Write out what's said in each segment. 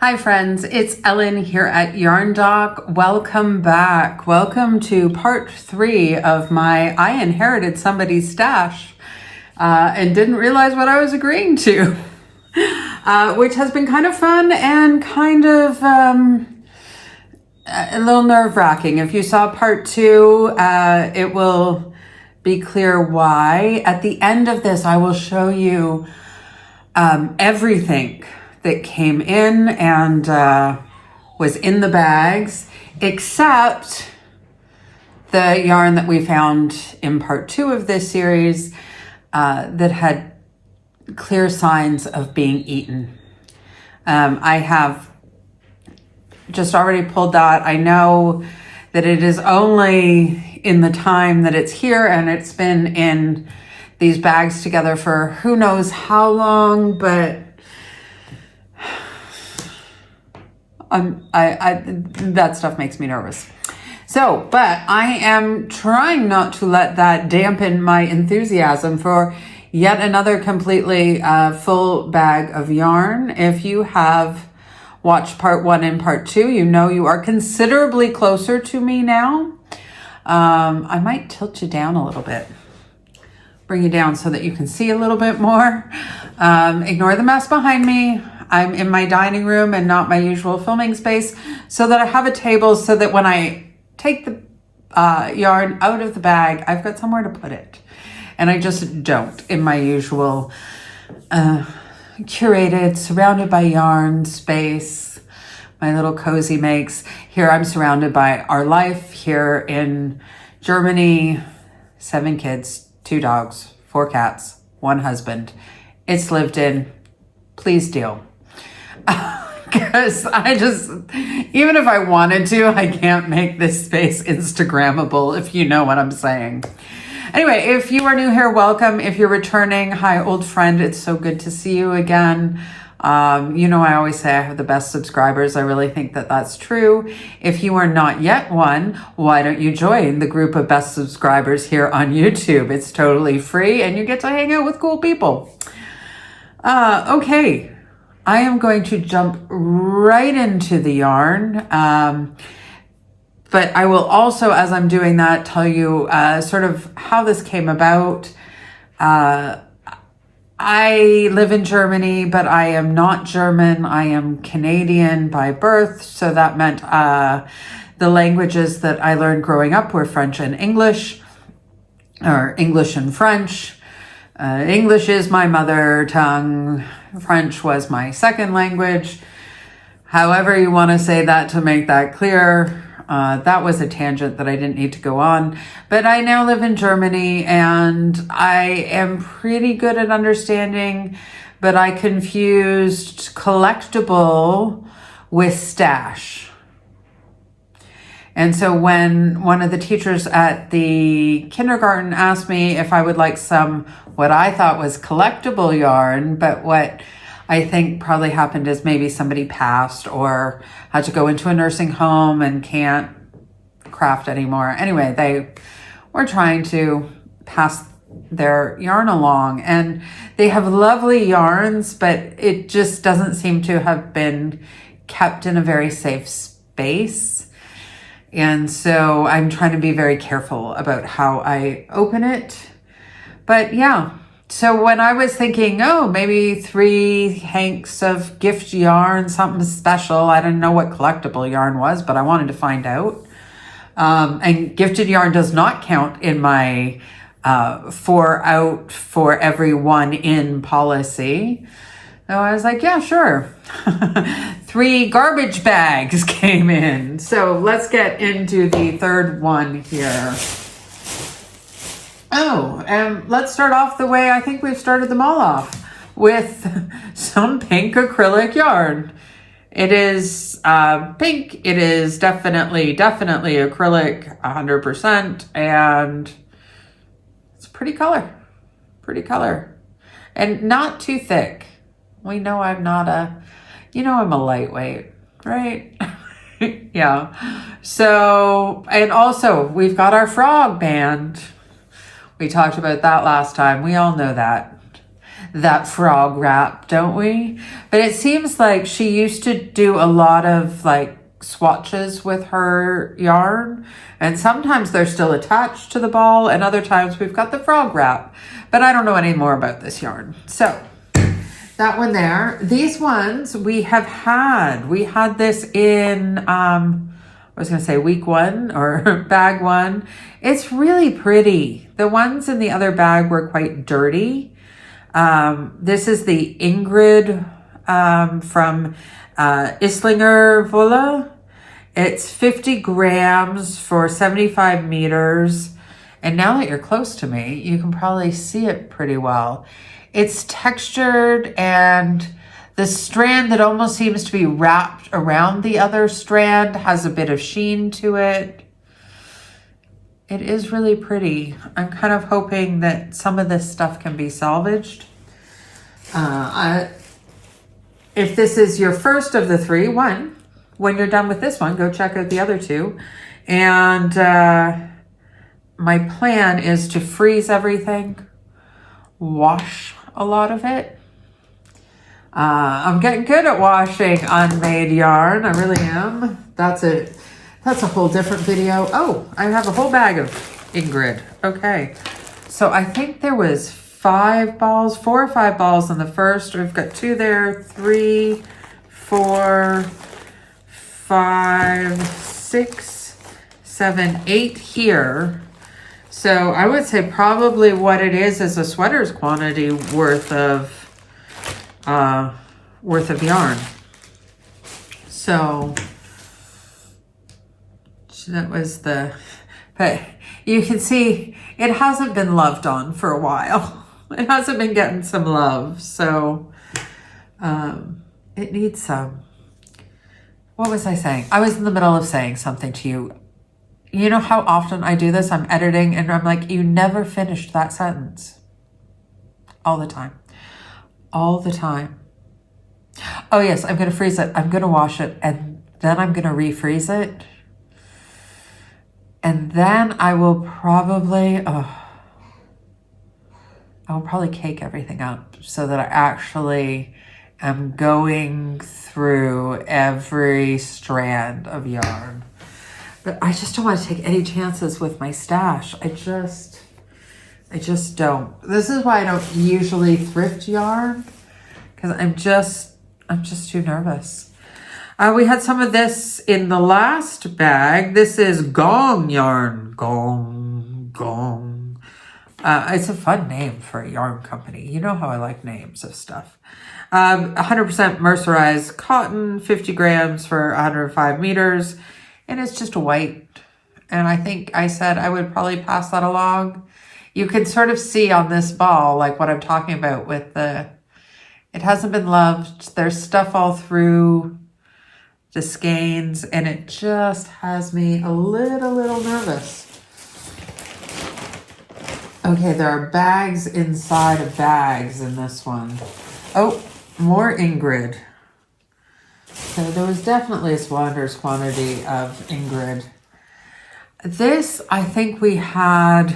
Hi friends, it's Ellen here at Yarn Doc. Welcome back. Welcome to part 3 of my I inherited somebody's stash and didn't realize what I was agreeing to, which has been kind of fun and kind of a little nerve-wracking. If you saw part 2, it will be clear why. At the end of this, I will show you everything that came in and was in the bags, except the yarn that we found in part 2 of this series that had clear signs of being eaten. I have just already pulled that. I know that it is only in the time that it's here, and it's been in these bags together for who knows how long, but that stuff makes me nervous. So, but I am trying not to let that dampen my enthusiasm for yet another completely full bag of yarn. If you have watched part 1 and part 2, you know you are considerably closer to me now. I might tilt you down a little bit. Bring you down so that you can see a little bit more. Ignore the mess behind me. I'm in my dining room and not my usual filming space, so that I have a table so that when I take the yarn out of the bag, I've got somewhere to put it. And I just don't in my usual curated, surrounded by yarn space, my little cozy makes. Here I'm surrounded by our life here in Germany. 7 kids, 2 dogs, 4 cats, 1 husband. It's lived in. Please deal. Because I just, even if I wanted to, I can't make this space Instagrammable, if you know what I'm saying. Anyway, if you are new here, welcome. If you're returning, hi, old friend. It's so good to see you again. You know, I always say I have the best subscribers. I really think that that's true. If you are not yet one, why don't you join the group of best subscribers here on YouTube? It's totally free and you get to hang out with cool people. Okay. I am going to jump right into the yarn, but I will also, as I'm doing that, tell you sort of how this came about. I live in Germany, but I am not German. I am Canadian by birth, so that meant the languages that I learned growing up were French and English, or English and French. English is my mother tongue. French was my second language. However you want to say that to make that clear. That was a tangent that I didn't need to go on. But I now live in Germany and I am pretty good at understanding, but I confused collectible with stash. And so when one of the teachers at the kindergarten asked me if I would like some, what I thought was collectible yarn, but what I think probably happened is maybe somebody passed or had to go into a nursing home and can't craft anymore. Anyway, they were trying to pass their yarn along, and they have lovely yarns, but it just doesn't seem to have been kept in a very safe space. And so I'm trying to be very careful about how I open it. But yeah, so when I was thinking, oh, maybe 3 hanks of gift yarn, something special. I didn't know what collectible yarn was, but I wanted to find out. And gifted yarn does not count in my 4 out for every 1 in policy. So I was like, yeah, sure. 3 garbage bags came in. So let's get into the third one here. Oh, and let's start off the way I think we've started them all off, with some pink acrylic yarn. It is pink. It is definitely acrylic, 100%. And it's a pretty color. And not too thick. We know I'm not I'm a lightweight, right? Yeah. So, and also we've got our frog band. We talked about that last time. We all know that. that frog wrap, don't we? But it seems like she used to do a lot of like swatches with her yarn, and sometimes they're still attached to the ball, and other times we've got the frog wrap. But I don't know any more about this yarn. So that one there. These ones we had this in I was going to say week 1 or bag 1. It's really pretty. The ones in the other bag were quite dirty. This is the Ingrid from Islinger Wolle. It's 50 grams for 75 meters. And now that you're close to me, you can probably see it pretty well. It's textured, and the strand that almost seems to be wrapped around the other strand has a bit of sheen to it. It is really pretty. I'm kind of hoping that some of this stuff can be salvaged. If this is your first of the 3, when you're done with this one, go check out the other 2. And my plan is to freeze everything, wash a lot of it. I'm getting good at washing unmade yarn. I really am. That's a whole different video. Oh, I have a whole bag of Ingrid. Okay. So I think there was 4 or 5 balls in the first. We've got 2 there, 3, 4, 5, 6, 7, 8 here. So I would say probably what it is a sweater's quantity worth of yarn. So that was but you can see it hasn't been loved on for a while. It hasn't been getting some love. So it needs some. What was I saying? I was in the middle of saying something to you. You know how often I do this? I'm editing and I'm like, you never finished that sentence. All the time. All the time. Oh yes, I'm going to freeze it. I'm going to wash it. And then I'm going to refreeze it. And then I will probably cake everything up so that I actually am going through every strand of yarn. But I just don't want to take any chances with my stash. I just don't. This is why I don't usually thrift yarn, because I'm just too nervous. We had some of this in the last bag. This is Gong yarn. Gong. It's a fun name for a yarn company. You know how I like names of stuff. 100% mercerized cotton, 50 grams for 105 meters. And it's just white. And I think I said I would probably pass that along. You can sort of see on this ball, like what I'm talking about with it hasn't been loved. There's stuff all through the skeins, and it just has me a little nervous. Okay, there are bags inside of bags in this one. Oh, more Ingrid. So there was definitely a swander's quantity of Ingrid. This, I think we had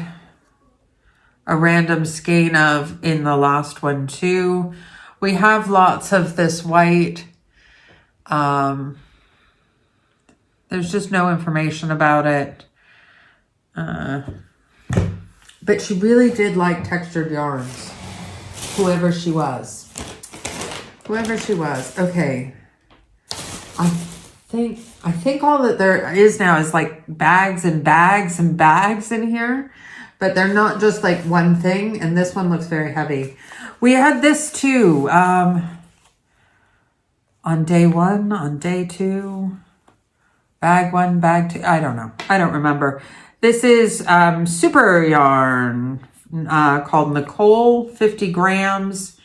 a random skein of in the last one too. We have lots of this white. There's just no information about it. But she really did like textured yarns. Whoever she was. Okay. I think all that there is now is like bags and bags and bags in here, but they're not just like one thing. And this one looks very heavy. We had this too, on day 1, on day 2, bag 1, bag 2. I don't know. I don't remember. This is, super yarn, called Nicole, 50 grams.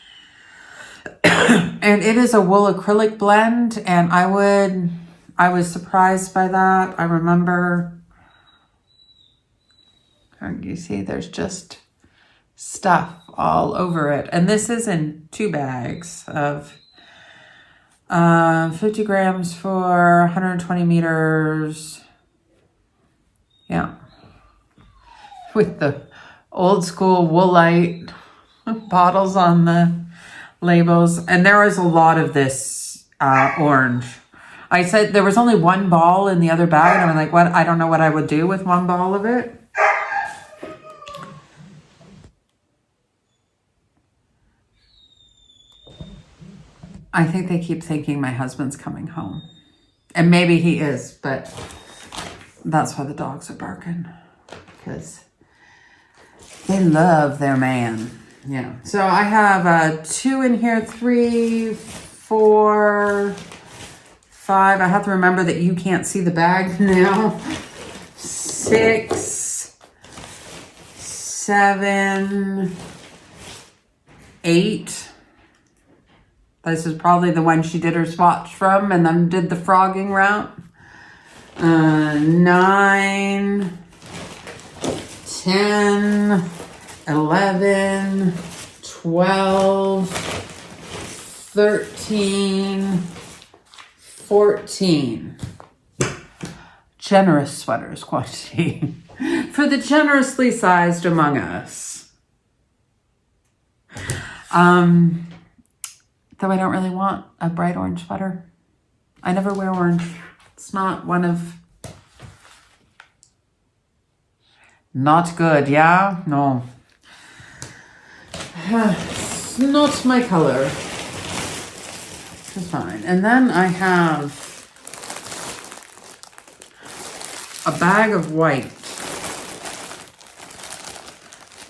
And it is a wool acrylic blend, and I was surprised by that. I remember, you see there's just stuff all over it. And this is in 2 bags of 50 grams for 120 meters. Yeah. With the old school Woolite bottles on the labels. And there was a lot of this orange. I said there was only one ball in the other bag. And I'm like, what? I don't know what I would do with one ball of it. I think they keep thinking my husband's coming home. And maybe he is, but that's why the dogs are barking. Because they love their man. Yeah. So I have 2 in here, 3, 4, 5. I have to remember that you can't see the bag now. 6, 7, 8. This is probably the one she did her swatch from and then did the frogging route. 9, 10, 11, 12, 13, 14. Generous sweaters quantity for the generously sized among us. Though I don't really want a bright orange sweater. I never wear orange. It's not one of... Not good, yeah? No. It's not my color. It's fine. And then I have a bag of white.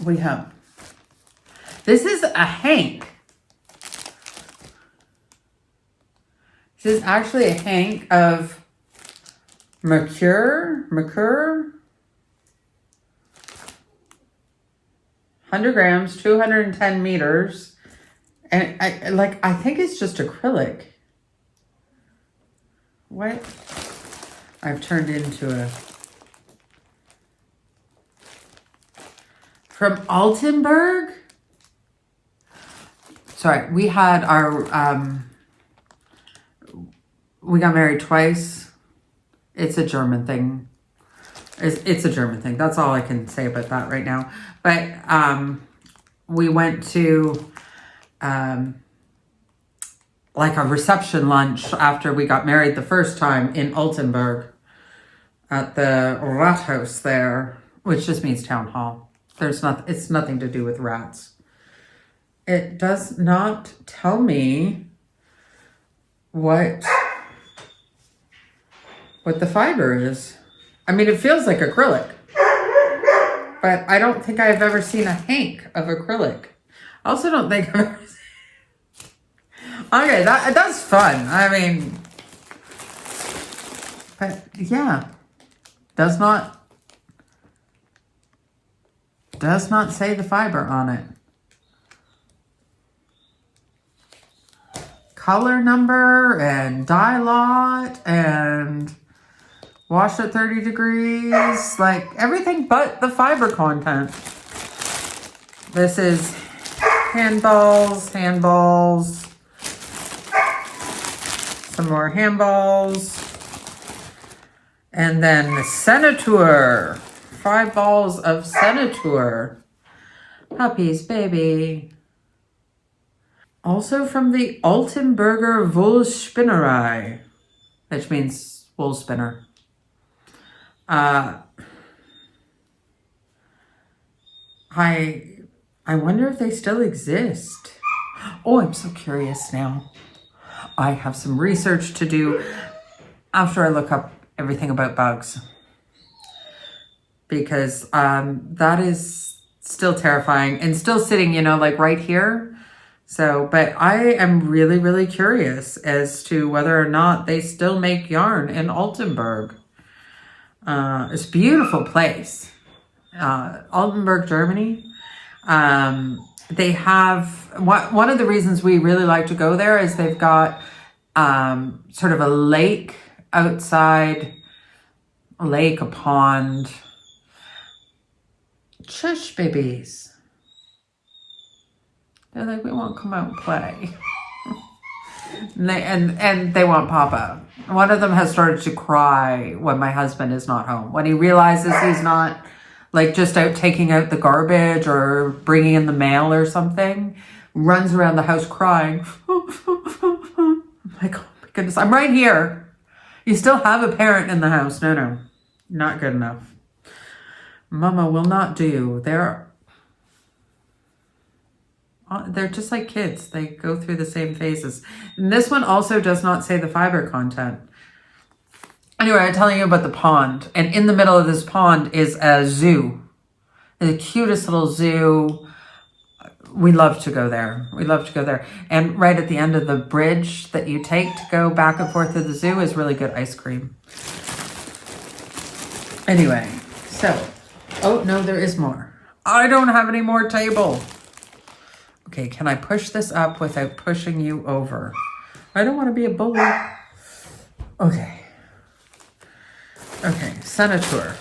We have... This is a hank. This is actually a hank of Mercure, 100 grams, 210 meters. And I think it's just acrylic. What? I've turned into a... From Altenburg? Sorry, we had our... We got married twice. It's a German thing. It's a German thing. That's all I can say about that right now. But we went to like a reception lunch after we got married the first time in Altenburg at the Rathaus there, which just means town hall. It's nothing to do with rats. It does not tell me what the fiber is. I mean, it feels like acrylic, but I don't think I've ever seen a hank of acrylic. I also don't think I've ever seen... Okay, that's fun. I mean, but yeah, does not say the fiber on it. Color number and dye lot and wash at 30 degrees, like everything but the fiber content. This is handballs, some more handballs, and then the Senator, 5 balls of Senator. Puppies, baby. Also from the Altenburger Wollspinnerei, which means wool spinner. I wonder if they still exist. Oh, I'm so curious now. I have some research to do after I look up everything about bugs. Because that is still terrifying and still sitting, like right here. So, but I am really, really curious as to whether or not they still make yarn in Altenburg. It's a beautiful place. Altenburg, Germany. They have, one of the reasons we really like to go there is they've got sort of a lake outside, a pond. Shush, babies. They're like, we won't come out and play. and they want Papa. One of them has started to cry when my husband is not home. When he realizes he's not like just out taking out the garbage or bringing in the mail or something, runs around the house crying. I'm like, oh my goodness, I'm right here. You still have a parent in the house. No, not good enough. Mama will not do. They're just like kids. They go through the same phases. And this one also does not say the fiber content. Anyway, I'm telling you about the pond. And in the middle of this pond is a zoo. The cutest little zoo. We love to go there. We love to go there. And right at the end of the bridge that you take to go back and forth to the zoo is really good ice cream. Anyway, so, oh no, there is more. I don't have any more table. Okay, can I push this up without pushing you over? I don't want to be a bully. Okay. Okay, Senator.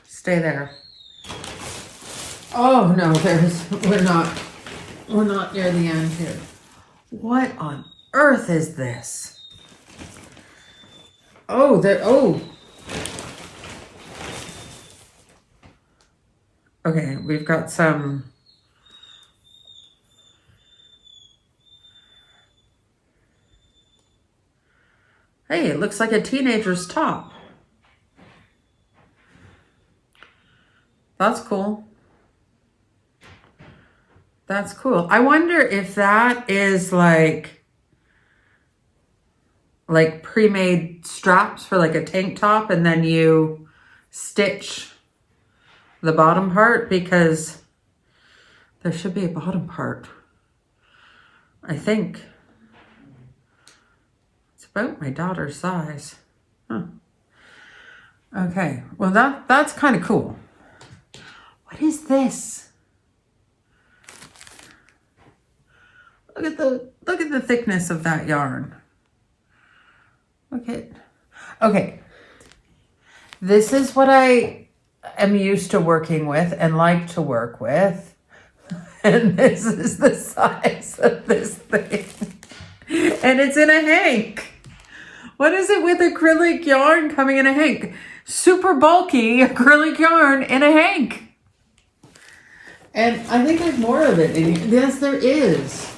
Stay there. Oh no, we're not near the end here. What on earth is this? Oh, okay, we've got some. Hey, it looks like a teenager's top. That's cool. That's cool. I wonder if that is like pre-made straps for like a tank top and then you stitch the bottom part, because there should be a bottom part. I think it's about my daughter's size. Huh. Okay, well that's kind of cool. What is this? Look at the thickness of that yarn. Okay. This is what I am used to working with and like to work with. And this is the size of this thing. And it's in a hank. What is it with acrylic yarn coming in a hank? Super bulky acrylic yarn in a hank. And I think there's more of it in here. Yes, there is.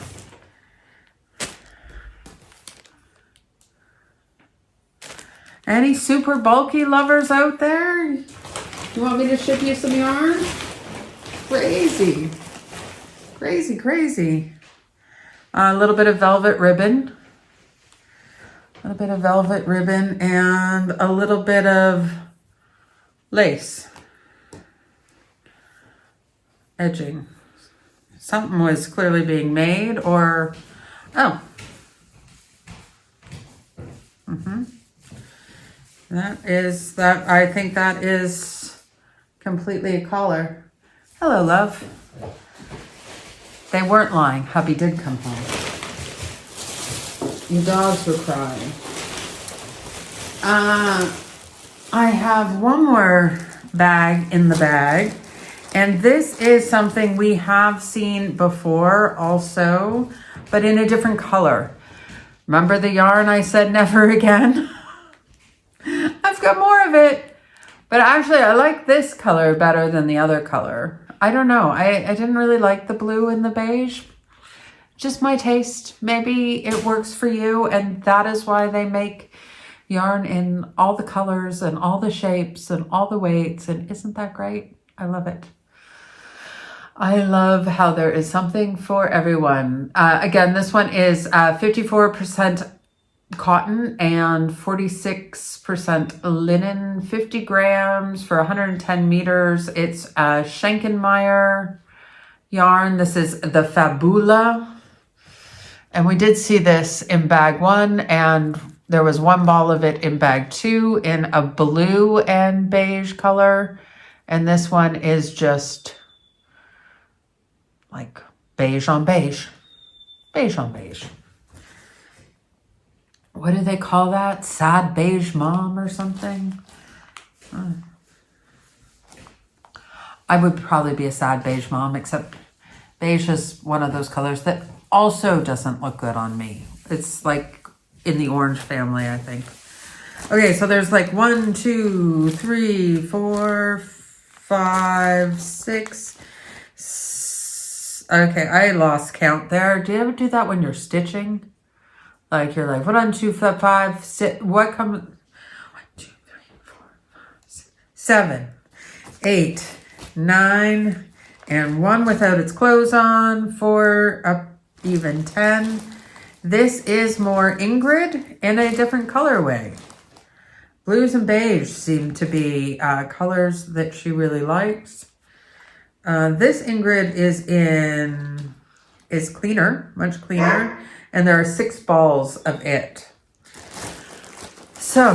Any super bulky lovers out there? You want me to ship you some yarn? Crazy. Crazy. A little bit of velvet ribbon. A little bit of velvet ribbon and a little bit of lace. Edging. Something was clearly being made, or I think that is completely a collar. Hello, love. They weren't lying. Hubby did come home. Your dogs were crying. I have one more bag in the bag. And this is something we have seen before also, but in a different color. Remember the yarn I said never again? I've got more of it. But actually, I like this color better than the other color. I don't know. I didn't really like the blue and the beige. Just my taste. Maybe it works for you, and that is why they make yarn in all the colors and all the shapes and all the weights. And isn't that great? I love it. I love how there is something for everyone. Again, this one is 54% cotton and 46% linen, 50 grams for 110 meters. It's a Schenkenmeyer yarn. This is the Fabula. And we did see this in bag 1, and there was one ball of it in bag 2 in a blue and beige color. And this one is just like beige on beige. Beige on beige. What do they call that? Sad beige mom or something? I would probably be a sad beige mom, except beige is one of those colors that also doesn't look good on me. It's like in the orange family, I think. Okay, so there's like 1, 2, 3, 4, 5, 6. Okay, I lost count there. Do you ever do that when you're stitching? Like you're like, 1, 2, 5, 6. What comes? 1, 2, 3, 4, 5, 6, 7, 8, 9, and 1 without its clothes on. 4, up even 10. This is more Ingrid in a different colorway. Blues and beige seem to be colors that she really likes. This Ingrid is cleaner, much cleaner, and there are 6 balls of it. So,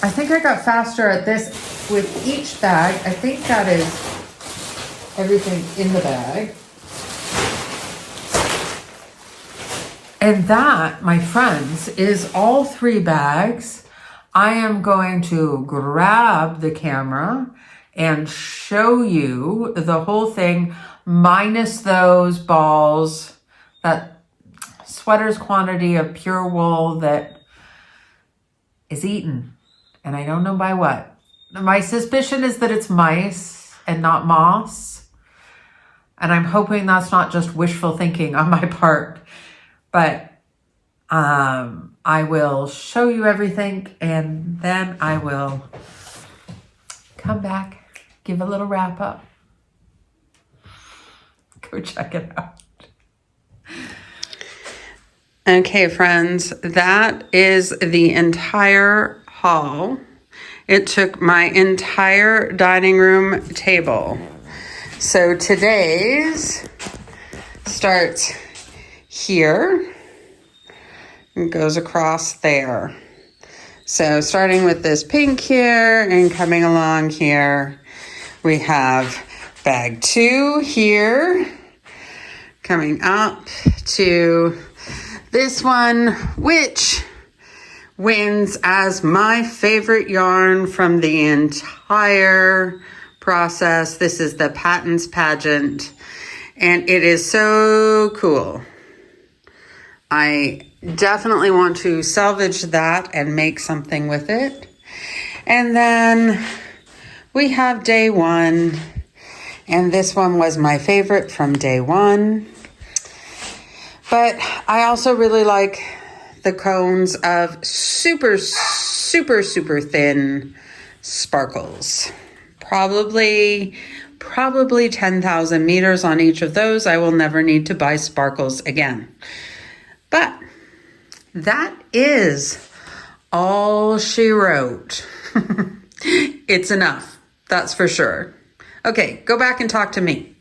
I think I got faster at this with each bag. I think that is everything in the bag. And that, my friends, is all 3 bags. I am going to grab the camera and show you the whole thing minus those balls, that sweater's quantity of pure wool that is eaten. And I don't know by what. My suspicion is that it's mice and not moths. And I'm hoping that's not just wishful thinking on my part. But I will show you everything and then I will come back, give a little wrap up. Go check it out. Okay, friends, that is the entire haul. It took my entire dining room table. So today's starts here and goes across there. So starting with this pink here and coming along here, we have bag 2 here, coming up to this one, which wins as my favorite yarn from the entire process. This is the Patents Pageant, and it is so cool. I definitely want to salvage that and make something with it. And then we have day 1, and this one was my favorite from day 1. But I also really like the cones of super, super, super thin sparkles. Probably 10,000 meters on each of those. I will never need to buy sparkles again. But that is all she wrote. It's enough, that's for sure. Okay, go back and talk to me.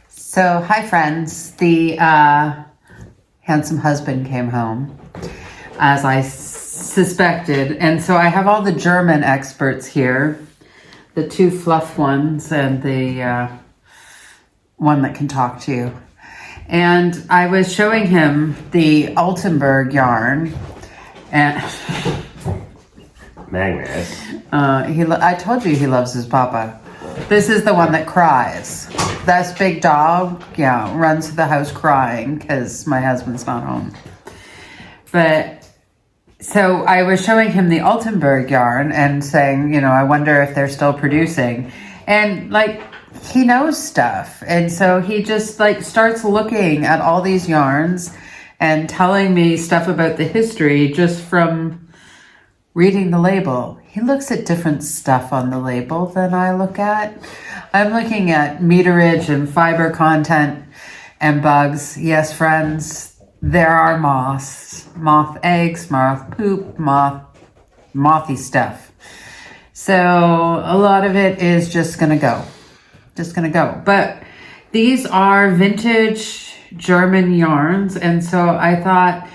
So, hi friends. The handsome husband came home, as I suspected. And so I have all the German experts here, the 2 fluff ones and the one that can talk to you. And I was showing him the Altenburg yarn, and Magnus. I told you he loves his papa. This is the one that cries. This big dog, runs to the house crying because my husband's not home. But so I was showing him the Altenburg yarn and saying, I wonder if they're still producing. And he knows stuff. And so he just starts looking at all these yarns and telling me stuff about the history just from reading the label. He looks at different stuff on the label than I look at. I'm looking at meterage and fiber content and bugs. Yes, friends, there are moths, moth eggs, moth poop, mothy stuff. So a lot of it is just gonna go. But these are vintage German yarns, and so I thought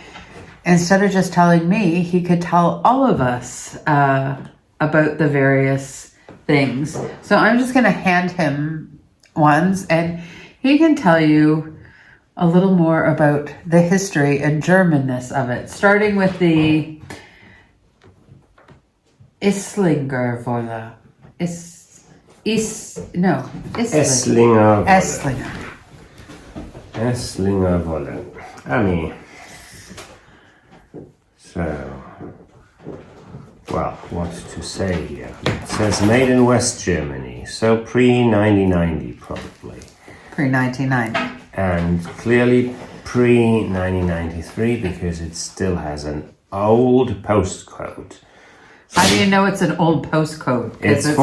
instead of just telling me, he could tell all of us about the various things. So I'm just going to hand him ones, and he can tell you a little more about the history and Germanness of it, starting with the Esslinger-Wolle. Esslinger-Wolle. Annie. So, Well, what to say here? It says made in West Germany, so pre-1990 probably. Pre-1990. And clearly pre-1993 because it still has an old postcode. How do you know it's an old postcode? It's a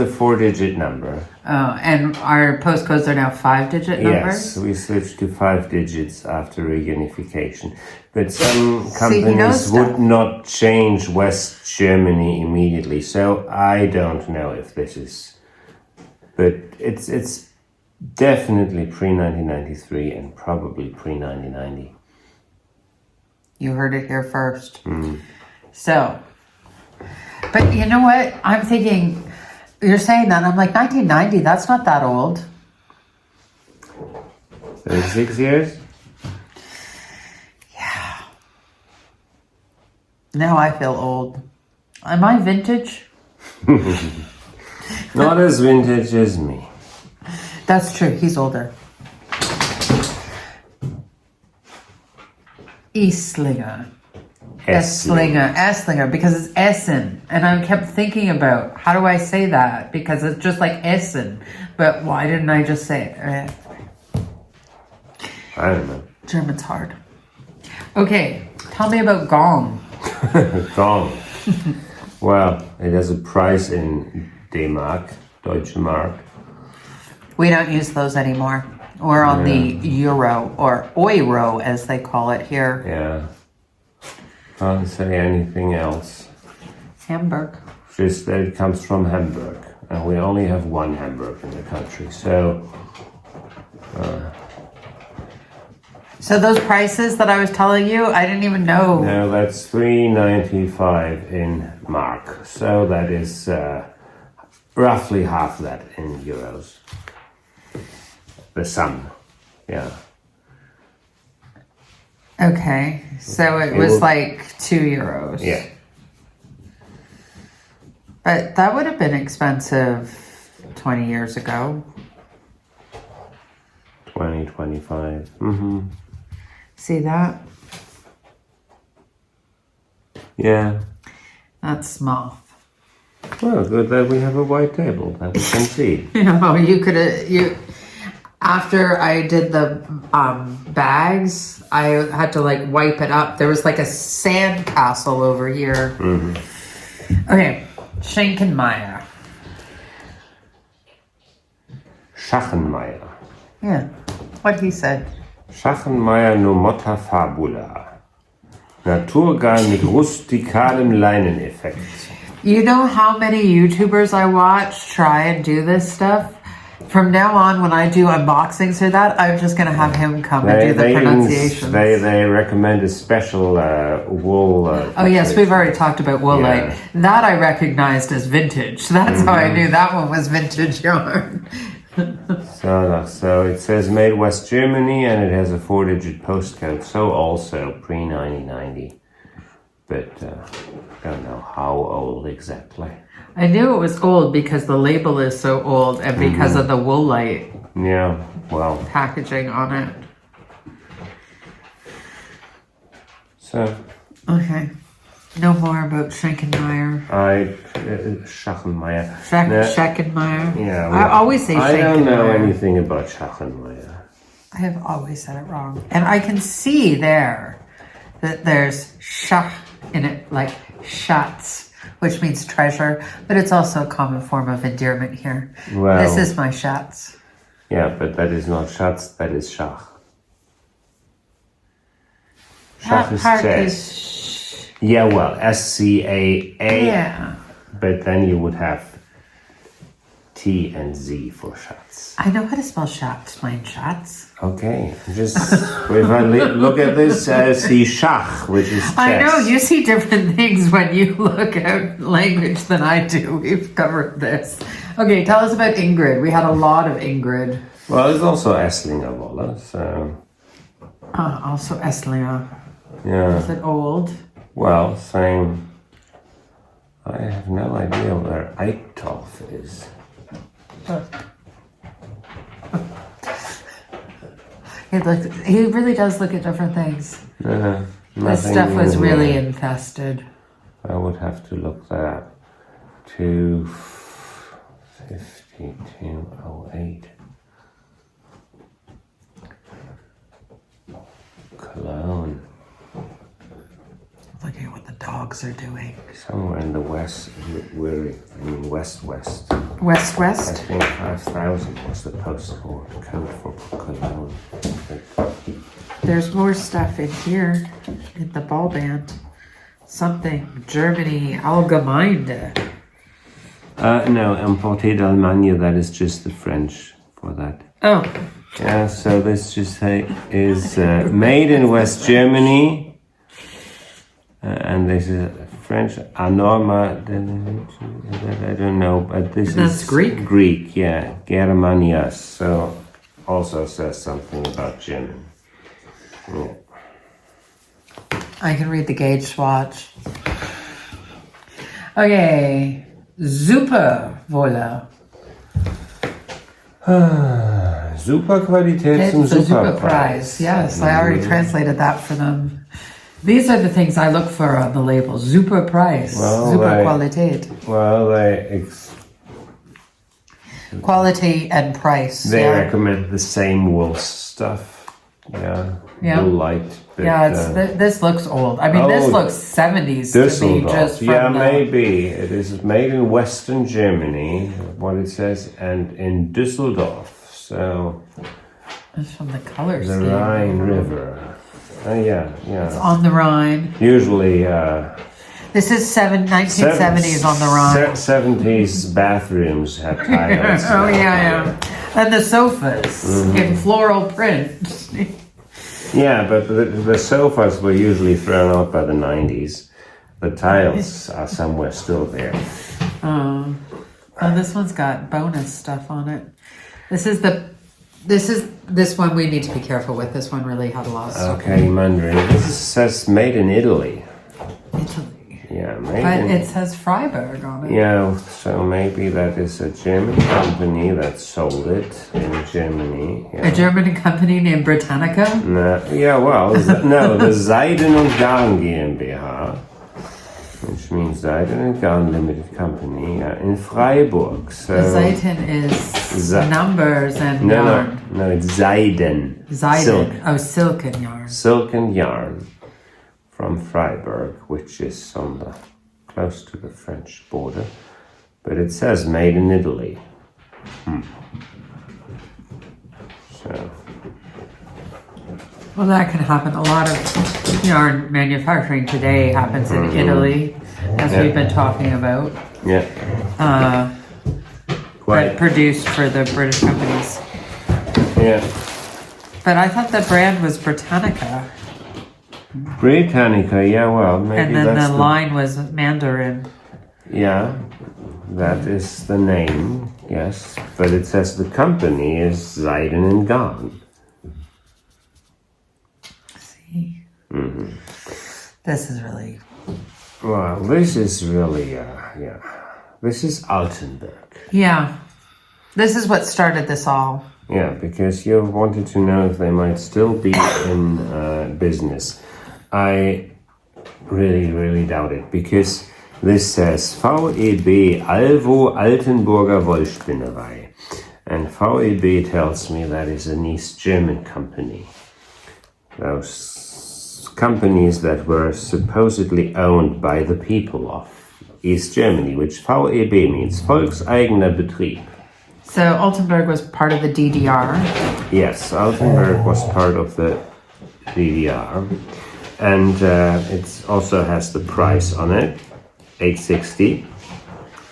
4-digit number. Oh, and our postcodes are now 5-digit numbers? Yes, we switched to 5 digits after reunification. But some companies would not change West Germany immediately, so I don't know if this is... But it's definitely pre-1993 and probably pre-1990. You heard it here first. So... But you know what? I'm thinking, you're saying that, I'm like, 1990, that's not that old. 36 years? Yeah. Now I feel old. Am I vintage? Not as vintage as me. That's true, he's older. Eslinger. Esslinger, because it's Essen. And I kept thinking about, how do I say that? Because it's just like Essen. But why didn't I just say it? I don't know. German's hard. Okay, tell me about Gong. Gong. Well, it has a price in D-Mark, Deutsche Mark. We don't use those anymore. We're on the euro, or euro as they call it here. Yeah. Can't say anything else. Hamburg. Just that it comes from Hamburg. And we only have one Hamburg in the country, so... So those prices that I was telling you, I didn't even know. No, that's $3.95 in mark. So that is roughly half that in euros. The sum, yeah. Okay, so it was like €2. Yeah. But that would have been expensive 20 years ago. 20, 25. Mm-hmm. See that? Yeah. That's small. Well, good that we have a white table that we can see. You could have... After I did the bags, I had to like wipe it up. There was like a sand castle over here. Mm-hmm. Okay, Schenkenmeyer. Schachenmeier. Yeah, what he said. Schachenmeier Nomotta Fabula. Naturgal mit rustikalem Leineneffekt. You know how many YouTubers I watch try and do this stuff? From now on, when I do unboxings or that, I'm just going to have him come and do the pronunciations. They recommend a special wool. Oh, yes, we've already talked about woolite. Yeah. That I recognized as vintage. That's how I knew that one was vintage yarn. So it says made West Germany and it has a 4-digit postcode. So also pre-1990. But I don't know how old exactly. I knew it was old because the label is so old and because of the woolite packaging on it. So. Okay. No more about Schenkenmeyer. Schachenmeier. Schenkenmeyer. Yeah. I always say Schenkenmeyer. I don't know anything about Schachenmeier. I have always said it wrong. And I can see there that there's Schach in it, like Schatz, which means treasure, but it's also a common form of endearment here. Well, this is my Schatz. Yeah, but that is not Schatz, that is Schach. Schach is chess. Yeah, well, SCAA. Yeah. But then you would have T and Z for Schatz. I know how to spell Schatz, mein Schatz. Okay, just if I look at this, see Schach, which is chess. I know, you see different things when you look at language than I do. We've covered this. Okay, tell us about Ingrid. We had a lot of Ingrid. Well, it's also Esslinger Wolle, so... Also Esslinger. Yeah. Is it old? Well, same. I have no idea where Eichtolf is. He really does look at different things. This stuff was really infested. I would have to look that up. 25208. Cologne. Look at what the dogs are doing. Somewhere in the west, west. West. I think 5,000 was the postal code for Cologne. There's more stuff in here in the ball band. Something Germany Allgemeine. No, Importé d'Allemagne, that is just the French for that. Oh. Yeah, so this just is made in West Germany. And this is French, Anorma, I don't know, but this That's is Greek? Greek, yeah, Germanias, so also says something about German. Yeah. I can read the gauge swatch. Okay, super Wolle. Super Qualität zum It's a Super super price. Yes, I already translated that for them. These are the things I look for on the label. Super price, super Qualität. Well, Quality and price. they recommend the same wool stuff. Yeah. Wool light. But, this looks old. I mean, this looks 70s to me. Just from maybe. It is made in Western Germany, what it says, and in Düsseldorf. So. It's from the color The scheme. Rhine River. Yeah. It's on the Rhine. Usually, This is 1970s on the Rhine. 70s bathrooms have tiles. Oh, yeah. And the sofas in floral print. Yeah, but the sofas were usually thrown out by the 90s. The tiles are somewhere still there. Oh, this one's got bonus stuff on it. This one we need to be careful with. This one really had a lot of stuff. Okay, Mandarin. This says made in Italy. Italy. Yeah, it says Freiburg on it. Yeah, so maybe that is a German company that sold it in Germany. Yeah. A German company named Britannica? No, the Seiden und Garn GmbH, which means Seiden and Garn Limited Company in Freiburg. So Seiden is numbers and yarn. No, it's Seiden. Silk. Oh, silken yarn. Silken yarn from Freiburg, which is close to the French border, but it says made in Italy. So. Well, that can happen. A lot of yarn manufacturing today happens in Italy, as we've been talking about. Yeah. But produced for the British companies. Yeah. But I thought the brand was Britannica. Britannica, yeah, well, maybe and then the line was Mandarin. Yeah, that is the name, yes. But it says the company is Seiden and Garn. See? This is really... Well, this is really, this is Altenburg. Yeah. This is what started this all. Yeah, because you wanted to know if they might still be in business. I really, really doubt it, because this says VEB Alvo Altenburger Wollspinnerei. And VEB tells me that is an East German company. Those companies that were supposedly owned by the people of East Germany, which VEB means Volkseigener Betrieb. So Altenburg was part of the DDR. Yes, Altenburg was part of the DDR. And it also has the price on it, 860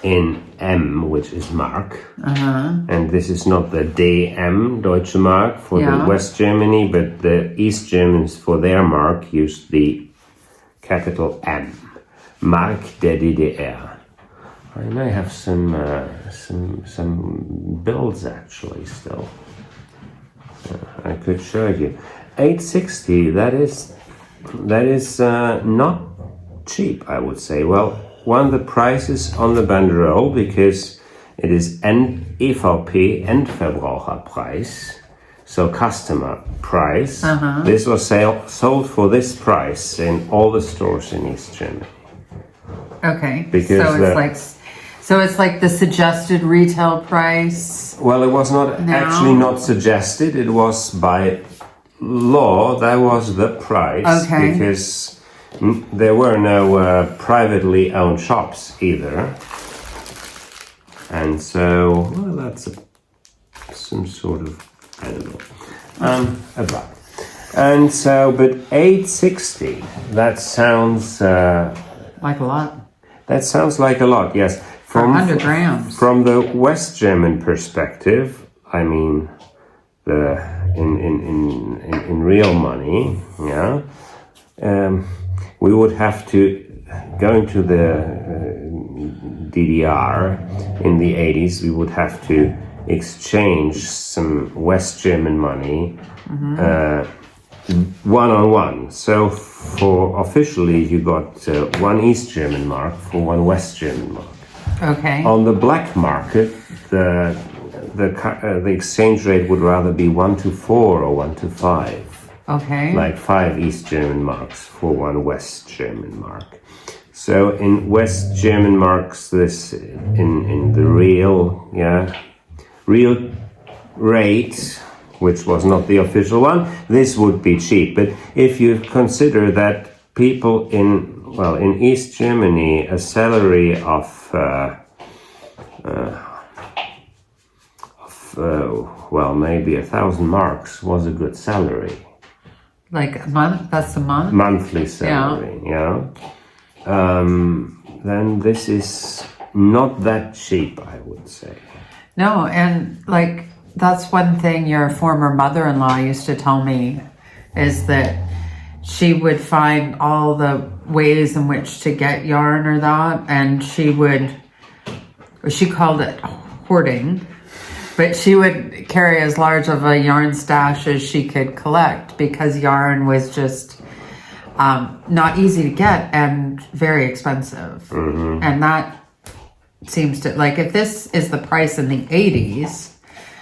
in M, which is Mark. And this is not the DM, Deutsche Mark, for the West Germany, but the East Germans for their mark used the capital M, Mark der DDR. I may have some bills actually still. I could show you. 860. That is not cheap, I would say. Well, the price is on the banderole because it is EVP, Endverbraucherpreis, so customer price. This was sold for this price in all the stores in East Germany. Okay. Because so it's like the suggested retail price. Well, it was not actually not suggested. It was by law. That was the price. Okay. Because there were no privately owned shops either. And so, well, that's some sort of, I don't know, about. And so, but 860, that sounds... like a lot. That sounds like a lot, yes. For 100 grams. From the West German perspective, I mean, in real money, yeah, we would have to, going to the DDR in the 80s, we would have to exchange some West German money one-on-one. So for officially, you got one East German mark for one West German mark. Okay. On the black market, the exchange rate would rather be 1-4 or 1-5. Okay. Like 5 East German marks for one West German mark. So in West German marks, this in the real rate, which was not the official one, this would be cheap. But if you consider that people in East Germany, a salary of maybe 1,000 marks was a good salary. Like a month? That's a month? Monthly salary, then this is not that cheap, I would say. No, and like that's one thing your former mother-in-law used to tell me is that she would find all the ways in which to get yarn or that, and she called it hoarding, but she would carry as large of a yarn stash as she could collect because yarn was just not easy to get and very expensive. And that seems to, like, if this is the price in the 80s,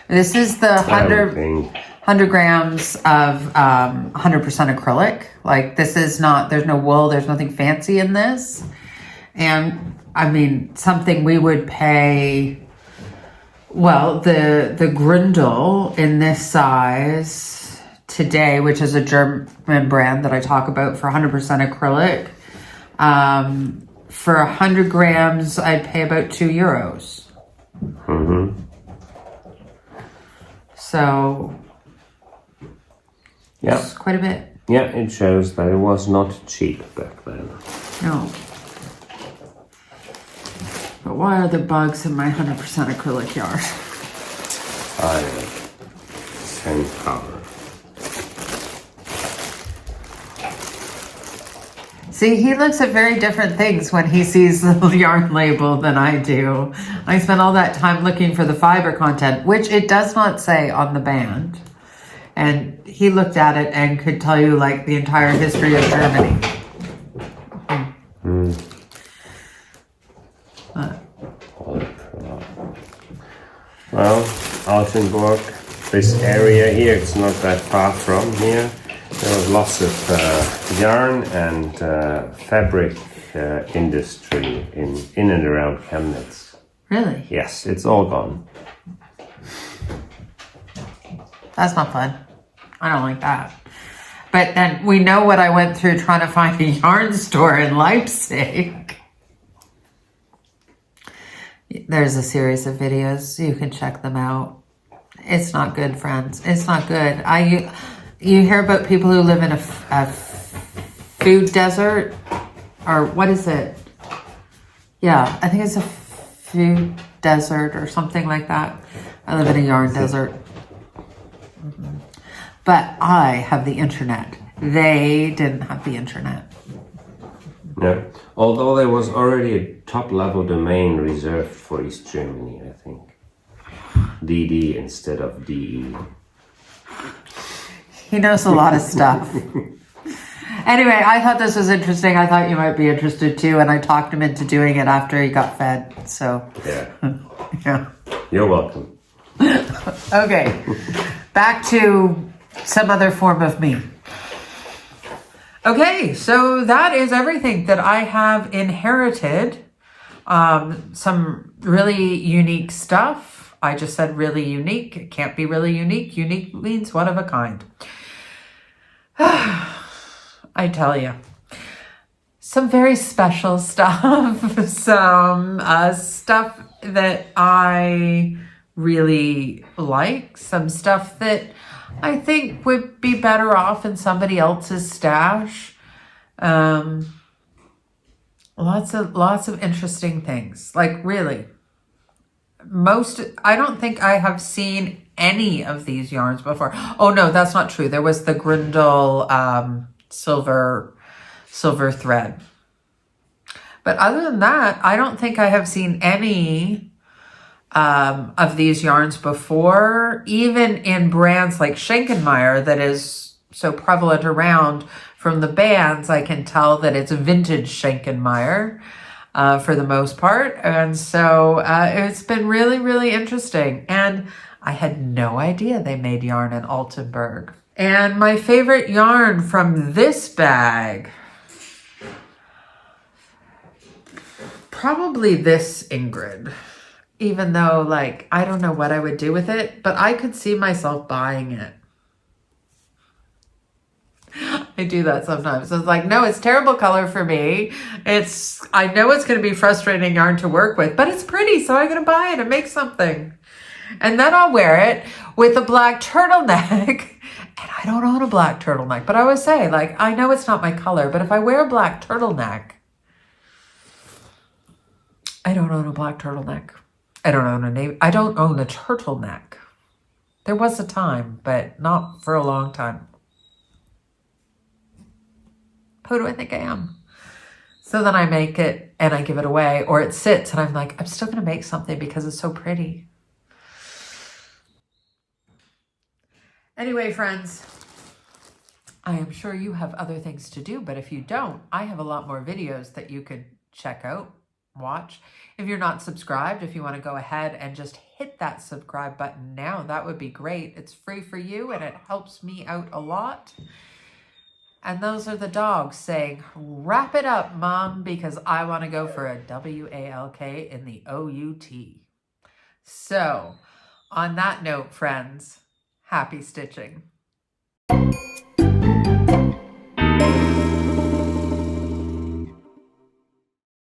this is the 100 grams of 100% acrylic. Like, this is not, there's no wool, there's nothing fancy in this. And I mean, something we would pay, well, the Grundle in this size today, which is a German brand that I talk about for 100% acrylic, for 100 grams, I'd pay about €2. So, yeah, it's quite a bit. Yeah, it shows that it was not cheap back then. No. But why are there bugs in my 100% acrylic yarn? Same color. See, he looks at very different things when he sees the yarn label than I do. I spent all that time looking for the fiber content, which it does not say on the band. And he looked at it and could tell you like the entire history of Germany. Well, Altenburg, this area here, it's not that far from here. There was lots of yarn and fabric industry in and around Chemnitz. Really? Yes, it's all gone. That's not fun. I don't like that. But then we know what I went through trying to find a yarn store in Leipzig. There's a series of videos. You can check them out. It's not good, friends. It's not good. You hear about people who live in a food desert, or what is it? Yeah, I think it's a food desert or something like that. I live in a yarn desert. But I have the internet. They didn't have the internet. No, although there was already a top-level domain reserved for East Germany, I think. DD instead of DE. He knows a lot of stuff. Anyway, I thought this was interesting. I thought you might be interested too, and I talked him into doing it after he got fed. So, yeah. You're welcome. Okay, back to some other form of me. Okay, so that is everything that I have inherited. Some really unique stuff. I just said really unique. It can't be really unique. Unique means one of a kind. I tell you. Some very special stuff. Some stuff that I really like. Some stuff that I think would be better off in somebody else's stash. Lots of interesting things. Like really, I don't think I have seen any of these yarns before. Oh no, that's not true. There was the Grindle silver thread. But other than that, I don't think I have seen any of these yarns before, even in brands like Schenkenmeyer that is so prevalent around. From the bands, I can tell that it's vintage Schenkenmeyer for the most part. And so it's been really, really interesting. And I had no idea they made yarn in Altenburg. And my favorite yarn from this bag, probably this Ingrid. Even though, like, I don't know what I would do with it, but I could see myself buying it. I do that sometimes. So it's like, no, it's terrible color for me. I know it's going to be frustrating yarn to work with, but it's pretty, so I'm going to buy it and make something. And then I'll wear it with a black turtleneck. And I don't own a black turtleneck, but I always say, like, I know it's not my color, but if I wear a black turtleneck, I don't own a black turtleneck. I don't own a turtleneck. There was a time, but not for a long time. Who do I think I am? So then I make it and I give it away, or it sits and I'm like, I'm still going to make something because it's so pretty. Anyway, friends, I am sure you have other things to do, but if you don't, I have a lot more videos that you could check out, watch. If you're not subscribed, if you want to go ahead and just hit that subscribe button now, that would be great. It's free for you and it helps me out a lot. And those are the dogs saying, wrap it up, Mom, because I want to go for a WALK in the OUT. So, on that note, friends, happy stitching.